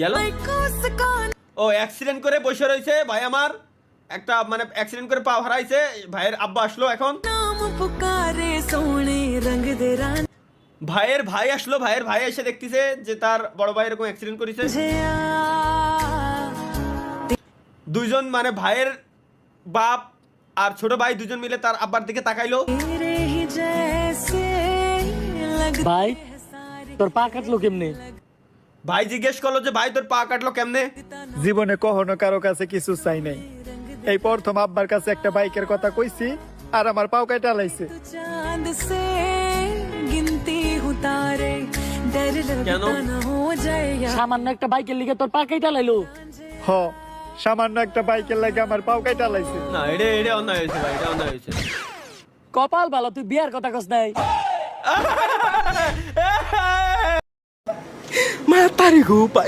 গেল ও অ্যাক্সিডেন্ট করে বসে রয়েছে ভাই আমার একটা মানে অ্যাক্সিডেন্ট করে পা হারাইছে ভাইয়ের আব্বা আসলো এখন ভাইয়ের ভাই আসলো ভাইয়ের ভাই এসে দেখতেছে যে তার বড় ভাই এরকম অ্যাক্সিডেন্ট করেছে দুইজন মানে ভাইয়ের বাপ আর ছোট ভাই দুজন মিলে তার আব্বার দিকে তাকাইলো ভাই তোর পা কাটলো কেমনে? ভাই জিজ্ঞেস করলো যে ভাই তোর পা কাটলো কেমনে? জীবনে কখনো কারো কাছে কিছু চাই নাই, এই প্রথম আব্বার কাছে একটা বাইকের কথা কইছি আর আমার পাও কাটা লাইছে। কেন? সামান্য একটা বাইকের লিগে তোর পা কেটে লাইলো? হ, সামান্য একটা বাইকের লাগে আমার পাও কাটা লাইছে। না এটা অন্যায় হয়েছে ভাই, এটা অন্যায় হয়েছে। কপাল ভালো তুই বিয়ার কথা কস নাই। Mata nih gue, Pak.